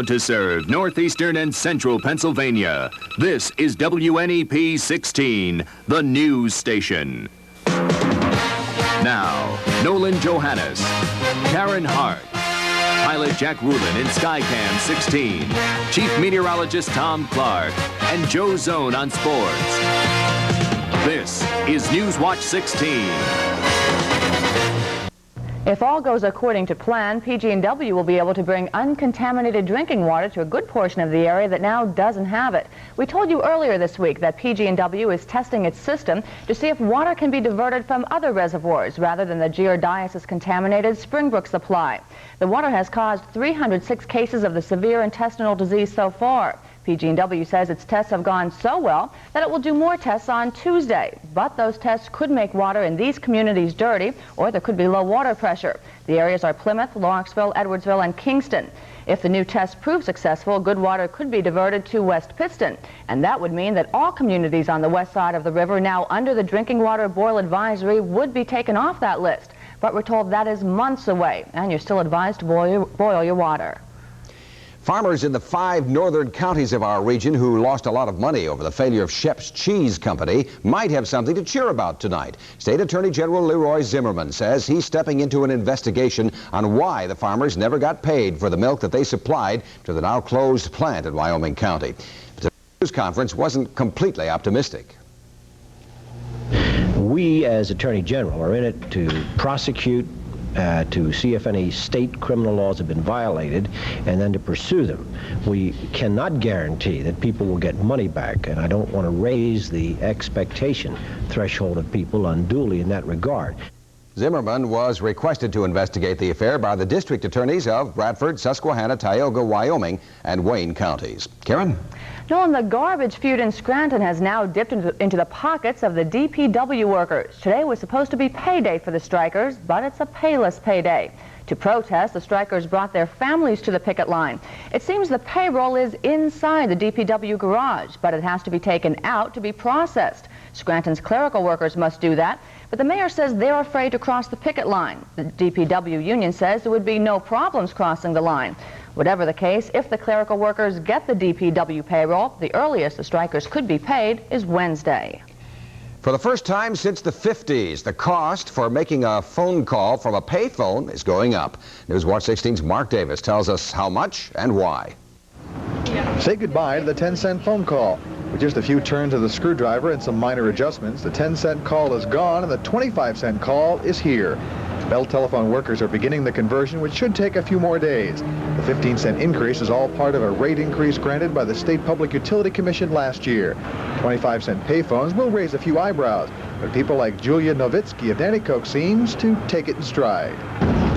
Proud to serve northeastern and central Pennsylvania. This is WNEP 16, the news station. Now, Nolan Johannes, Karen Harch, pilot Jack Rulin in Skycam 16, Chief Meteorologist Tom Clark, and Joe Zone on sports. This is Newswatch 16. If all goes according to plan, PG&W will be able to bring uncontaminated drinking water to a good portion of the area that now doesn't have it. We told you earlier this week that PG&W is testing its system to see if water can be diverted from other reservoirs rather than the geodiasis-contaminated Springbrook supply. The water has caused 306 cases of the severe intestinal disease so far. PG&W says its tests have gone so well that it will do more tests on Tuesday. But those tests could make water in these communities dirty, or there could be low water pressure. The areas are Plymouth, Lawrenceville, Edwardsville, and Kingston. If the new tests prove successful, good water could be diverted to West Pittston. And that would mean that all communities on the west side of the river now under the drinking water boil advisory would be taken off that list. But we're told that is months away, and you're still advised to boil your water. Farmers in the 5 northern counties of our region who lost a lot of money over the failure of Scheps Cheese Company might have something to cheer about tonight. State Attorney General Leroy Zimmerman says he's stepping into an investigation on why the farmers never got paid for the milk that they supplied to the now closed plant in Wyoming County. But the news conference wasn't completely optimistic. We, as Attorney General, are in it to prosecute, to see if any state criminal laws have been violated, and then to pursue them. We cannot guarantee that people will get money back, and I don't want to raise the expectation threshold of people unduly in that regard. Zimmerman was requested to investigate the affair by the district attorneys of Bradford, Susquehanna, Tioga, Wyoming, and Wayne counties. Karen? Nolan, the garbage feud in Scranton has now dipped into the pockets of the DPW workers. Today was supposed to be payday for the strikers, but it's a payless payday. To protest, the strikers brought their families to the picket line. It seems the payroll is inside the DPW garage, but it has to be taken out to be processed. Scranton's clerical workers must do that, but the mayor says they're afraid to cross the picket line. The DPW union says there would be no problems crossing the line. Whatever the case, if the clerical workers get the DPW payroll, the earliest the strikers could be paid is Wednesday. For the first time since the 50s, the cost for making a phone call from a payphone is going up. Newswatch 16's Mark Davis tells us how much and why. Say goodbye to the 10-cent phone call. With just a few turns of the screwdriver and some minor adjustments, the 10-cent call is gone and the 25-cent call is here. Bell Telephone workers are beginning the conversion, which should take a few more days. The 15-cent increase is all part of a rate increase granted by the State Public Utility Commission last year. 25-cent payphones will raise a few eyebrows, but people like Julia Novitsky of Nanticoke seems to take it in stride.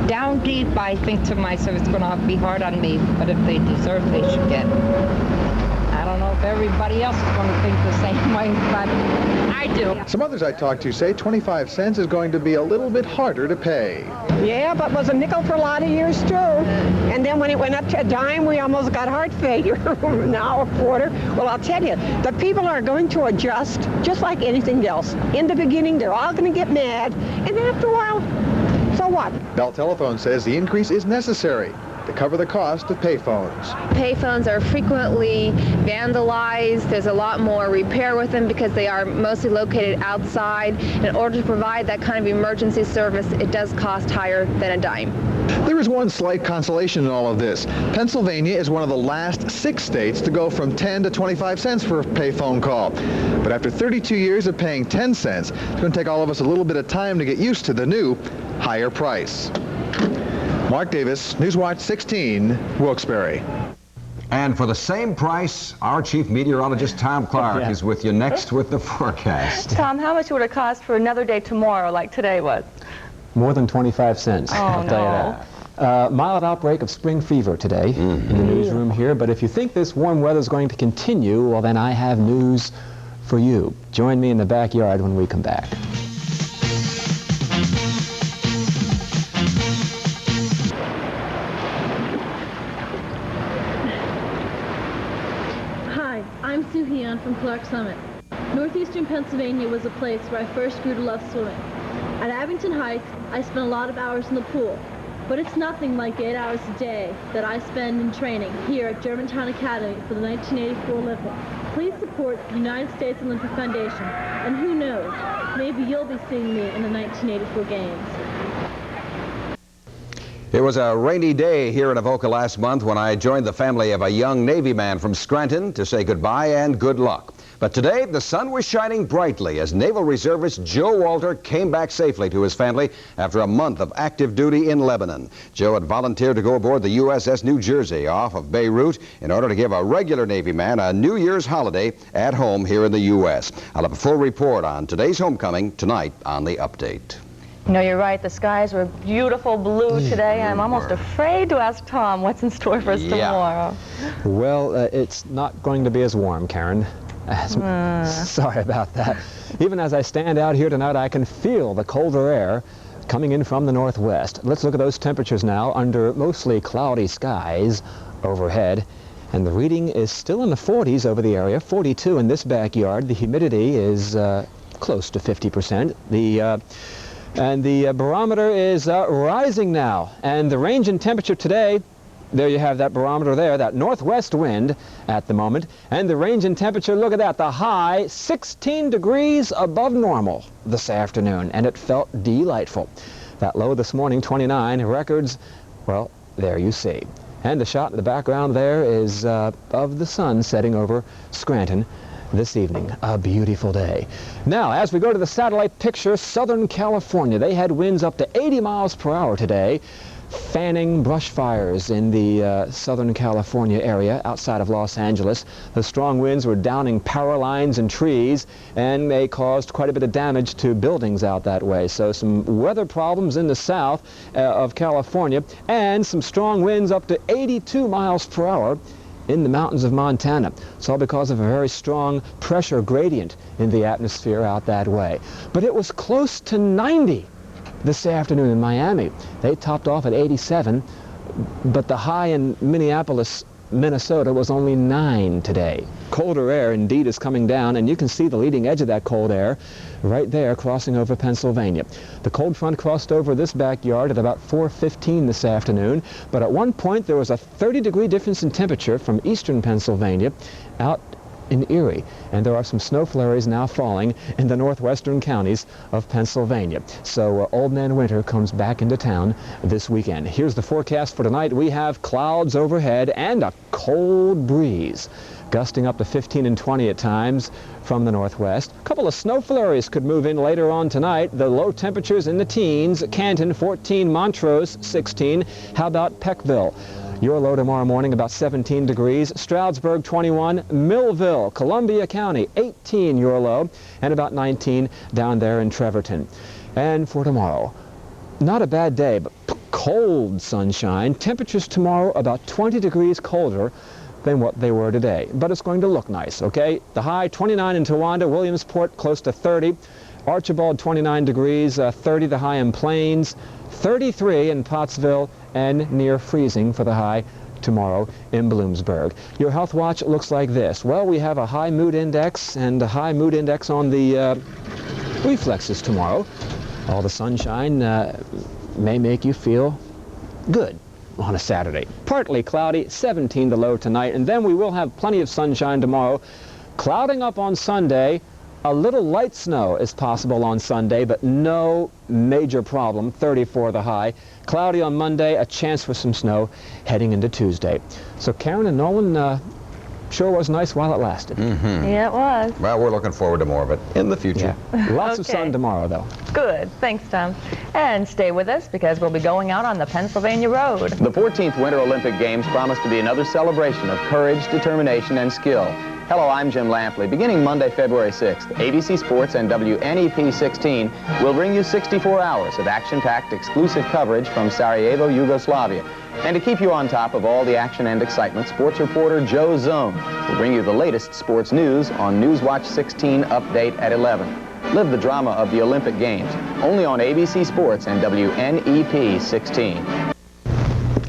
Down deep, I think to myself it's going to be hard on me, but if they deserve, they should get it. I don't know if everybody else is going to think the same way, but I do. Some others I talked to say 25 cents is going to be a little bit harder to pay. Yeah, but it was a nickel for a lot of years, too. And then when it went up to a dime, we almost got heart failure. Now a quarter. Well, I'll tell you, the people are going to adjust just like anything else. In the beginning, they're all going to get mad, and then after a while, so what? Bell Telephone says the increase is necessary to cover the cost of payphones. Payphones are frequently vandalized. There's a lot more repair with them because they are mostly located outside. In order to provide that kind of emergency service, it does cost higher than a dime. There is one slight consolation in all of this. Pennsylvania is one of the last 6 states to go from 10 to 25 cents for a payphone call. But after 32 years of paying 10 cents, it's going to take all of us a little bit of time to get used to the new higher price. Mark Davis, Newswatch 16, Wilkes-Barre. And for the same price, our chief meteorologist Tom Clark is with you next with the forecast. Tom, how much would it cost for another day tomorrow like today was? More than 25 cents, I'll tell you that. Mild outbreak of spring fever today in the newsroom here, but if you think this warm weather is going to continue, well then I have news for you. Join me in the backyard when we come back. I'm Sue Heon from Clark Summit. Northeastern Pennsylvania was a place where I first grew to love swimming. At Abington Heights, I spent a lot of hours in the pool. but it's nothing like 8 hours a day that I spend in training here at Germantown Academy for the 1984 Olympics. Please support the United States Olympic Foundation, and who knows, maybe you'll be seeing me in the 1984 Games. It was a rainy day here in Avoca last month when I joined the family of a young Navy man from Scranton to say goodbye and good luck. But today, the sun was shining brightly as Naval Reservist Joe Walter came back safely to his family after a month of active duty in Lebanon. Joe had volunteered to go aboard the USS New Jersey off of Beirut in order to give a regular Navy man a New Year's holiday at home here in the U.S. I'll have a full report on today's homecoming tonight on The Update. You know, you're right. The skies were beautiful blue today. I'm almost afraid to ask Tom what's in store for us tomorrow. Well, it's not going to be as warm, Karen. Sorry about that. Even as I stand out here tonight, I can feel the colder air coming in from the northwest. Let's look at those temperatures now under mostly cloudy skies overhead. And the reading is still in the 40s over the area, 42 in this backyard. The humidity is close to 50%. And the barometer is rising now. And the range in temperature today, there you have that barometer there, that northwest wind at the moment. And the range in temperature, look at that, the high 16 degrees above normal this afternoon. And it felt delightful. That low this morning, 29, records, well, there you see. And the shot in the background there is of the sun setting over Scranton this evening. A beautiful day. Now, as we go to the satellite picture, Southern California, they had winds up to 80 miles per hour today, fanning brush fires in the Southern California area outside of Los Angeles. The strong winds were downing power lines and trees, and they caused quite a bit of damage to buildings out that way. So some weather problems in the south of California, and some strong winds up to 82 miles per hour in the mountains of Montana. It's all because of a very strong pressure gradient in the atmosphere out that way. But it was close to 90 this afternoon in Miami. They topped off at 87, but the high in Minneapolis, Minnesota was only 9 today. Colder air indeed is coming down, and you can see the leading edge of that cold air right there crossing over Pennsylvania. The cold front crossed over this backyard at about 4:15 this afternoon, but at one point there was a 30-degree difference in temperature from eastern Pennsylvania out in Erie, and there are some snow flurries now falling in the northwestern counties of Pennsylvania. So Old Man Winter comes back into town this weekend. Here's the forecast for tonight. We have clouds overhead and a cold breeze, gusting up to 15 and 20 at times from the northwest. A couple of snow flurries could move in later on tonight. The low temperatures in the teens. Canton 14, Montrose 16. How about Peckville? Your low tomorrow morning about 17 degrees. Stroudsburg 21, Millville, Columbia County 18 your low, and about 19 down there in Trevorton. And for tomorrow, not a bad day, but cold sunshine. Temperatures tomorrow about 20 degrees colder than what they were today. But it's going to look nice, okay? The high 29 in Towanda, Williamsport close to 30. Archibald 29 degrees, 30 the high in Plains, 33 in Pottsville, and near freezing for the high tomorrow in Bloomsburg. Your health watch looks like this. Well, we have a high mood index and a high mood index on the reflexes tomorrow. All the sunshine may make you feel good on a Saturday. Partly cloudy, 17 the low tonight, and then we will have plenty of sunshine tomorrow. Clouding up on Sunday. A little light snow is possible on Sunday, but no major problem, 34 the high. Cloudy on Monday, a chance for some snow heading into Tuesday. So Karen and Nolan, sure was nice while it lasted. Yeah, it was. Well, we're looking forward to more of it in the future. Yeah. Lots of sun tomorrow, though. Good. Thanks, Tom. And stay with us because we'll be going out on the Pennsylvania Road. The 14th Winter Olympic Games promise to be another celebration of courage, determination, and skill. Hello, I'm Jim Lampley. Beginning Monday, February 6th, ABC Sports and WNEP 16 will bring you 64 hours of action-packed exclusive coverage from Sarajevo, Yugoslavia. And to keep you on top of all the action and excitement, sports reporter Joe Zone will bring you the latest sports news on Newswatch 16 Update at 11. Live the drama of the Olympic Games, only on ABC Sports and WNEP 16.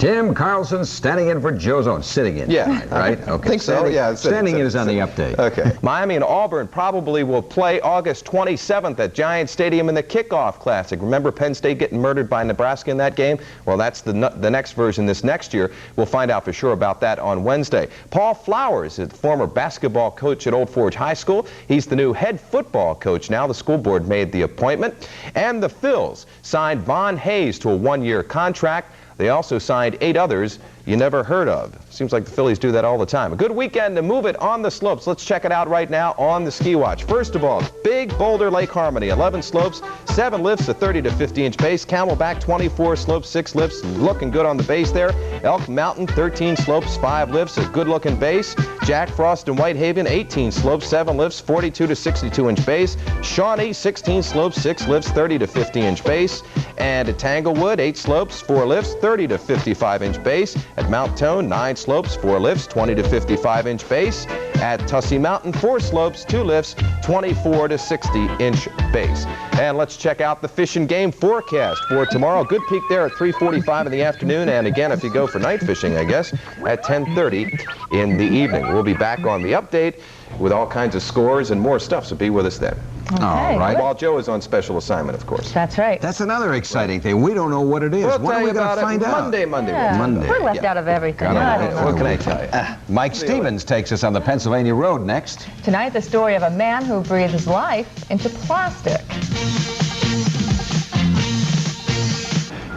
Tim Karlson standing in for Joe Zone. Sitting in. Yeah. Right? Okay. I think so, yeah. Standing in is on the update. Okay. Miami and Auburn probably will play August 27th at Giant Stadium in the Kickoff Classic. Remember Penn State getting murdered by Nebraska in that game? Well, that's the next version this next year. We'll find out for sure about that on Wednesday. Paul Flowers is the former basketball coach at Old Forge High School. He's the new head football coach now. The school board made the appointment. And the Phils signed Von Hayes to a one-year contract. They also signed 8 others you never heard of. Seems like the Phillies do that all the time. A good weekend to move it on the slopes. Let's check it out right now on the Skiwatch. First of all, Big Boulder Lake Harmony, 11 slopes, 7 lifts, a 30 to 50-inch base. Camelback, 24 slopes, 6 lifts, looking good on the base there. Elk Mountain, 13 slopes, 5 lifts, a good-looking base. Jack Frost and Whitehaven, 18 slopes, 7 lifts, 42 to 62-inch base. Shawnee, 16 slopes, 6 lifts, 30 to 50-inch base. And at Tanglewood, 8 slopes, 4 lifts, 30 to 55-inch base. At Mount Tone, 9 slopes, 4 lifts, 20 to 55-inch base. At Tussey Mountain, 4 slopes, 2 lifts, 24 to 60-inch base. And let's check out the fish and game forecast for tomorrow. Good peak there at 3:45 in the afternoon, and again, if you go for night fishing, I guess, at 10:30 in the evening. We'll be back on the update with all kinds of scores and more stuff, so be with us then. Okay, all right. While Joe is on special assignment, of course. That's right. That's another exciting thing. We don't know what it is. We'll When tell are we you going about to find it out? Monday. Monday. We're left out of everything. I don't know. What can I tell you? Mike Stevens takes us on the Pennsylvania Road next. Tonight, the story of a man who breathes life into plastic.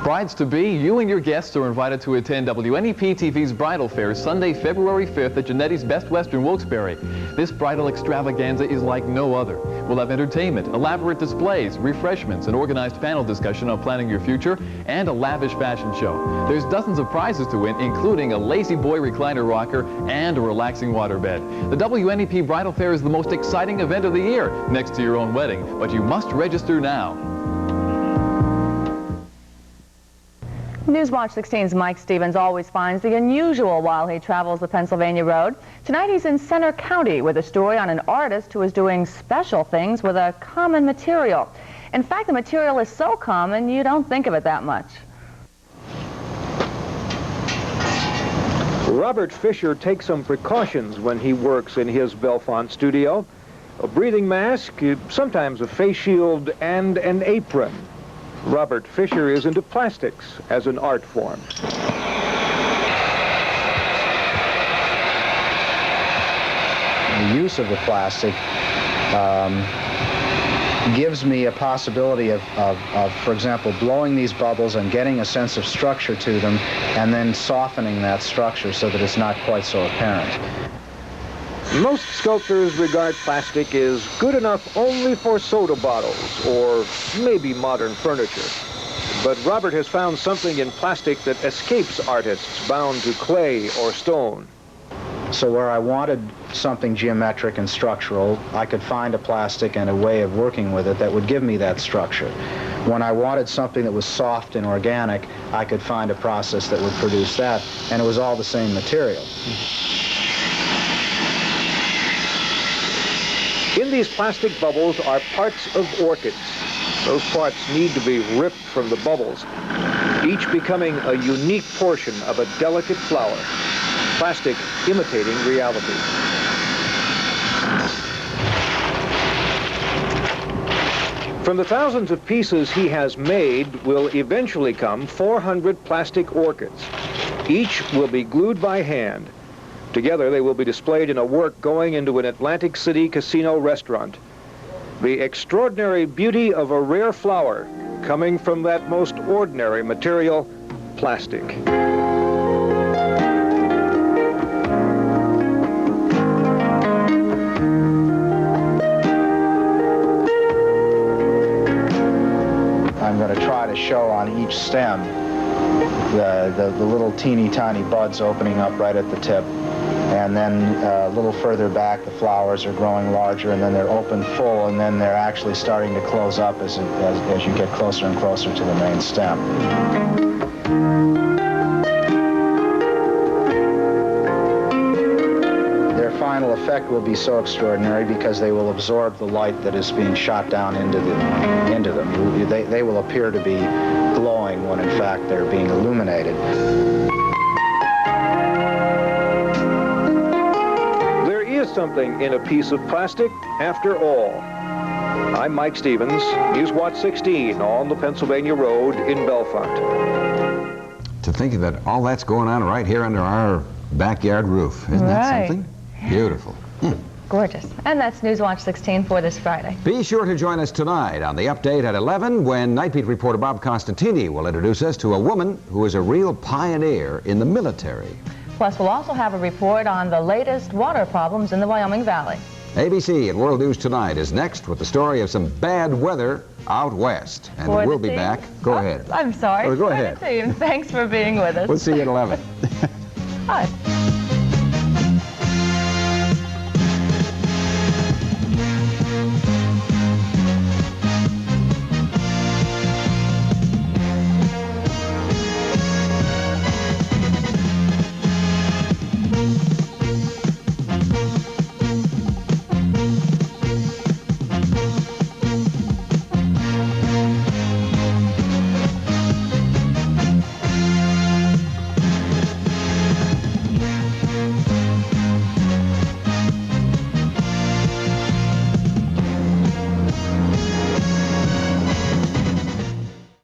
Brides-to-be, you and your guests are invited to attend WNEP-TV's Bridal Fair Sunday, February 5th at Genetti's Best Western Wilkes-Barre. This bridal extravaganza is like no other. We'll have entertainment, elaborate displays, refreshments, an organized panel discussion on planning your future, and a lavish fashion show. There's dozens of prizes to win, including a Lazy Boy recliner rocker and a relaxing waterbed. The WNEP Bridal Fair is the most exciting event of the year, next to your own wedding, but you must register now. Newswatch 16's Mike Stevens always finds the unusual while he travels the Pennsylvania Road. Tonight he's in Center County with a story on an artist who is doing special things with a common material. In fact, the material is so common you don't think of it that much. Robert Fisher takes some precautions when he works in his Bellefonte studio. A breathing mask, sometimes a face shield, and an apron. Robert Fisher is into plastics as an art form. The use of the plastic gives me a possibility of, for example, blowing these bubbles and getting a sense of structure to them and then softening that structure so that it's not quite so apparent. Most sculptors regard plastic as good enough only for soda bottles or maybe modern furniture. But Robert has found something in plastic that escapes artists bound to clay or stone. So where I wanted something geometric and structural, I could find a plastic and a way of working with it that would give me that structure. When I wanted something that was soft and organic, I could find a process that would produce that, and it was all the same material. In these plastic bubbles are parts of orchids. Those parts need to be ripped from the bubbles, each becoming a unique portion of a delicate flower. Plastic imitating reality. From the thousands of pieces he has made will eventually come 400 plastic orchids. Each will be glued by hand. Together they will be displayed in a work going into an Atlantic City casino restaurant. The extraordinary beauty of a rare flower coming from that most ordinary material, plastic. I'm going to try to show on each stem the little teeny tiny buds opening up right at the tip. And then a little further back, the flowers are growing larger, and then they're open full, and then they're actually starting to close up as you get closer and closer to the main stem. Their final effect will be so extraordinary because they will absorb the light that is being shot down into them. They will appear to be glowing when in fact they're being illuminated. something in a piece of plastic after all. I'm Mike Stevens, Newswatch 16 on the Pennsylvania Road in Bellefonte. To think that all that's going on right here under our backyard roof. Isn't that something? Beautiful. Gorgeous. And that's Newswatch 16 for this Friday. Be sure to join us tonight on the update at 11 when Night Beat reporter Bob Costantini will introduce us to a woman who is a real pioneer in the military. Plus, we'll also have a report on the latest water problems in the Wyoming Valley. ABC and World News Tonight is next with the story of some bad weather out west. And we'll be back. Go ahead. I'm sorry. Go ahead. Thanks for being with us. We'll see you at 11. Hi.